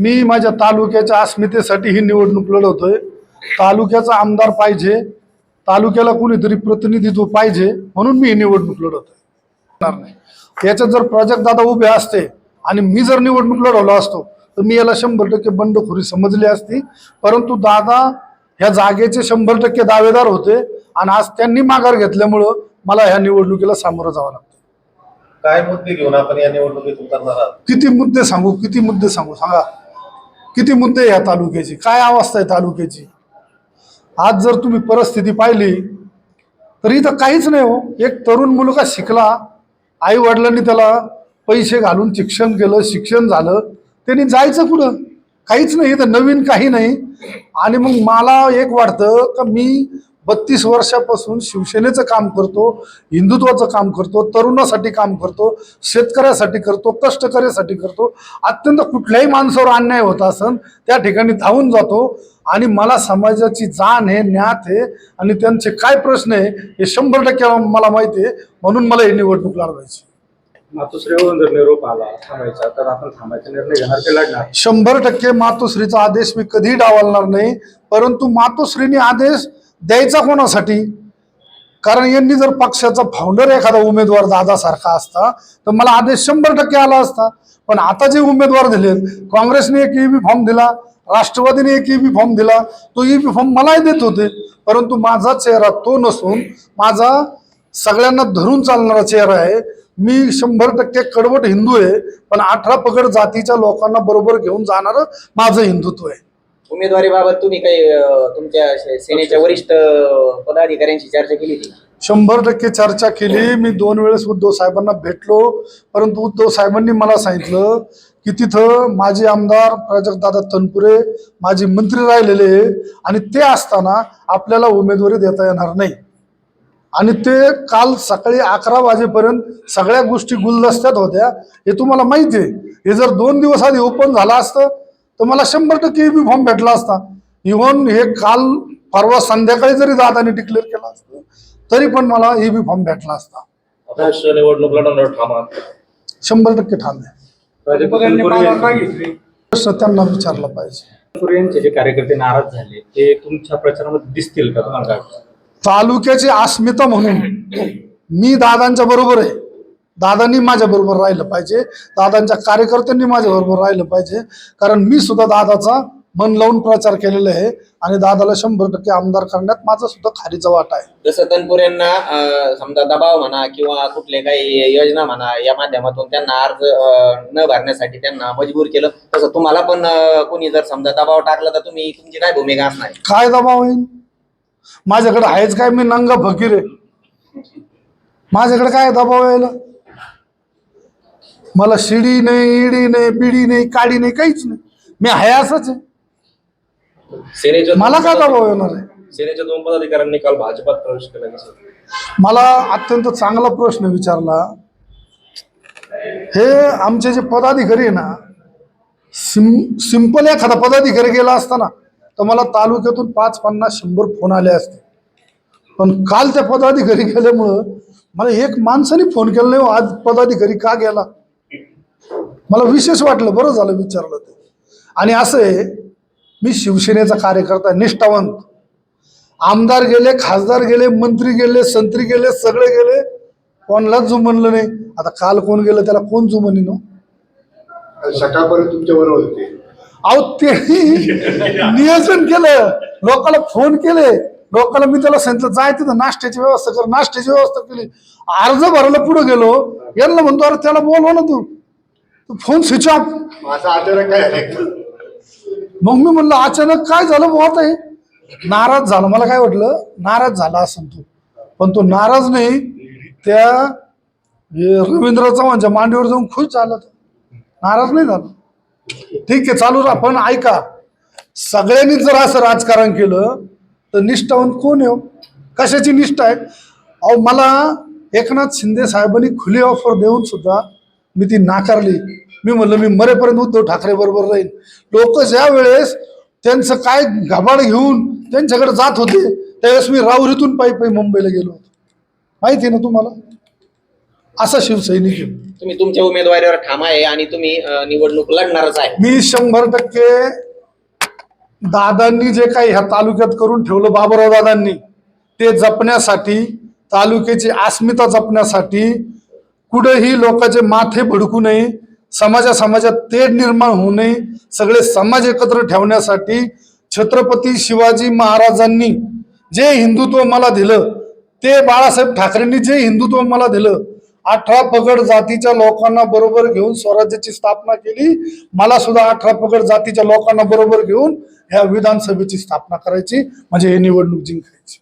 मी माझ्या तालुक्याच्या अस्मितेसाठी ही निवडणूक लढवतोय। तालुक्याचा आमदार पाहिजे, तालुक्याला कोणीतरी प्रतिनिधित्व पाहिजे, म्हणून मी ही निवडणूक लढवतोय। याच्यात जर प्राजक्त दादा उभे असते आणि मी जर निवडणूक लढवलो असतो तर मी याला 100% बंडखोरी समजली असती। परंतु दादा ह्या जागेचे 100% दावेदार होते आणि आज त्यांनी माघार घेतल्यामुळं मला ह्या निवडणुकीला सामोरं जावं लागतं। काय मुद्दे घेऊन आपण या निवडणुकीत उतरणार आहात? किती मुद्दे सांगू सांगा। किती मुद्दे या तालुक्याची, काय अवस्था आहे तालुक्याची। आज जर तुम्ही परिस्थिती पाहिली तर इथं काहीच नाही हो। एक तरुण मुलगा शिकला, आई वडिलांनी त्याला पैसे घालून शिक्षण केलं, शिक्षण झालं, त्यांनी जायचं कुठं? काहीच नाही, इथं नवीन काही नाही। आणि मग मला एक वाटतं का मी 32 वर्षापासून शिवसेनेचं काम करतो, हिंदुत्वाचं काम करतो, तरुणासाठी काम करतो, शेतकऱ्यासाठी करतो, कष्टकऱ्यासाठी करतो। अत्यंत कुठल्याही माणसावर अन्याय होत असेल त्या ठिकाणी धावून जातो आणि मला समाजाची जाण आहे, ज्ञात आहे आणि त्यांचे काय प्रश्न आहे हे 100% मला माहिती आहे, म्हणून मला ही निवडणूक लढवायची। मातोश्रीवरून जर निरोप आला थांबायचा तर आपण थांबायचा निर्णय घेणार की लढणार? 100% मातोश्रीचा आदेश मी कधीही डावलणार नाही। परंतु मातोश्रीने आदेश द्यायचा कोणासाठी? कारण यांनी जर पक्षाचा फाउंडर एखादा उमेदवार दादा सारखा असता तर मला आदेश 100% आला असता। पण आता जे उमेदवार दिले, काँग्रेसने एक ईबी फॉर्म दिला, राष्ट्रवादीने एक ईबी फॉर्म दिला, तो ईबी फॉर्म मलाही देत होते। परंतु माझा चेहरा तो नसून माझा सगळ्यांना धरून चालणारा चेहरा आहे। मी 100% कडवट हिंदू आहे, पण 18 पगड जातीच्या लोकांना बरोबर घेऊन जाणारं माझं हिंदुत्व आहे। उमेदवारीबाबत तुम्ही काही तुमच्या सेनेच्या वरिष्ठ पदाधिकाऱ्यांशी चर्चा केली होती? 100% चर्चा केली। मी 2 वेळेस उद्धव साहेबांना भेटलो, परंतु उद्धव साहेबांनी मला सांगितलं की तिथं माझे आमदार प्राजक्तदादा तनपुरे माझे मंत्री राहिलेले आणि ते असताना आपल्याला उमेदवारी देता येणार नाही। आणि ते काल सकाळी 11 वाजेपर्यंत सगळ्या गोष्टी गुलदस्त्यात होत्या, हे तुम्हाला माहिती आहे। हे जर 2 दिवस आधी ओपन झालं असतं तर मला 100% ईबी फॉर्म भेटला असता। इव्हन हे काल परवा संध्याकाळी जरी दादाने डिक्लेअर केलं असतं तरी पण मला ईबी फॉर्म भेटला असता। निवडणूक लढवणार ठाम? 100% ठाम आहे। प्रश्न त्यांना विचारला पाहिजे। यांचे जे कार्यकर्ते नाराज झाले ते तुमच्या प्रचारामध्ये दिसतील का? तुम्हाला काय वाटतं? तालुक्याची अस्मिता म्हणून मी दादांच्या बरोबर आहे। दादांनी माझ्या बरोबर राहिलं पाहिजे, दादांच्या कार्यकर्त्यांनी माझ्या बरोबर राहिलं पाहिजे, कारण मी सुद्धा दादाचा मन लावून प्रचार केलेला आहे आणि दादाला 100% आमदार करण्यात माझा सुद्धा खारीचा वाटा आहे। जसं तनपुरेंना समजा दबाव म्हणा किंवा कुठले काही योजना म्हणा या माध्यमातून त्यांना अर्ज न भरण्यासाठी त्यांना मजबूर केलं, तसं तुम्हाला पण कोणी जर समजा दबाव टाकला तर तुमची काय भूमिका असणार? काय दबाव होईल? माझ्याकडे आहेच काय? मी नंगा फकीर आहे, माझ्याकडे काय दबाव यायला? मला शिडी नाही, ईडी नाही, बिडी नाही, काडी नाही, काहीच नाही, मी आहे असंच आहे। सेनेच्या मला काय दबाव येणार आहे? सेनेच्या 2 पदाधिकाऱ्यांनी काल भाजपात प्रवेश केला। मला अत्यंत चांगला प्रश्न विचारला। हे आमचे जे पदाधिकारी आहे ना, सिंपल एखादा पदाधिकारी गेला असता ना तर मला तालुक्यातून 5, 50, 100 फोन आले असते। पण काल त्या पदाधिकारी गेल्यामुळं मला एक माणसाने फोन केला नाही, आज पदाधिकारी का गेला? मला विशेष वाटलं, बरं झालं विचारलं ते। आणि असं आहे, मी शिवसेनेचा कार्यकर्ता, निष्ठावंत। आमदार गेले, खासदार गेले, मंत्री गेले, संत्री गेले, सगळे गेले, कोणालाच जुमनलं नाही। आता काल कोण गेलं त्याला कोण जुमनी नो? सकाळपर्यंत तुमच्या बरोबर होते। अहो ते नियोजन केलं, लोकांना फोन केले, लोकांना मी त्याला सांगितलं जाय तिथं नाश्त्याची व्यवस्था कर, नाश्त्याची व्यवस्था केली, अर्ज भरायला पुढे गेलो, यांना म्हणतो अरे त्याला बोलवा ना, तू फोन स्विच ऑफ। माझा अचानक काय झालं? मग मी म्हणलं अचानक काय झालं बुवा? हे नाराज झाला। मला काय वाटलं नाराज झाला असं तू, पण तो नाराज नाही, त्या रवींद्र चव्हाणच्या मांडीवर जाऊन खुश झाला, नाराज नाही झाला। ठीक आहे, चालू राहा, पण ऐका, सगळ्यांनी जर असं राजकारण केलं तर निष्ठावंत कोण आहे? कशाची निष्ठा आहे? अहो मला एकनाथ शिंदे साहेबांनी खुली ऑफर देऊन सुद्धा मी ती नाकारली। मी म्हणलं मी मरेपर्यंत उद्धव ठाकरे बरोबर राहील। लोक ज्या वेळेस त्यांचं काय घबाड घेऊन त्यांच्याकडे जात होते त्यावेळेस मी राहुरीतून पायी मुंबईला गेलो होतो, माहिती आहे ना तुम्हाला? असा शिवसैनिक आहे. तुम्ही तुमच्या उमेदवारीवर ठाम आहे आणि तुम्ही निवडणूक लढणारच आहे. मी 100% दादांनी जे काही ह्या तालुक्यात करून ठेवलं, बाबुराव दादांनी, ते जपण्यासाठी, तालुक्याची अस्मिता जपण्यासाठी, कुठेही लोकांचे माथे भडकू नये, समाजात तेढ निर्माण होऊ नये, सगळे समाज एकत्र ठेवण्यासाठी छत्रपती शिवाजी महाराजांनी जे हिंदुत्व मला दिलं, ते बाळासाहेब ठाकरेंनी जे हिंदुत्व मला दिलं, 18 पगड जातीच्या लोकांना बरोबर घेऊन स्वराज्याची स्थापना केली. मला सुद्धा 18 पगड जातीच्या लोकांना बरोबर घेऊन ह्या विधानसभेची स्थापना करायची, म्हणजे हे निवडणूक जिंकायची.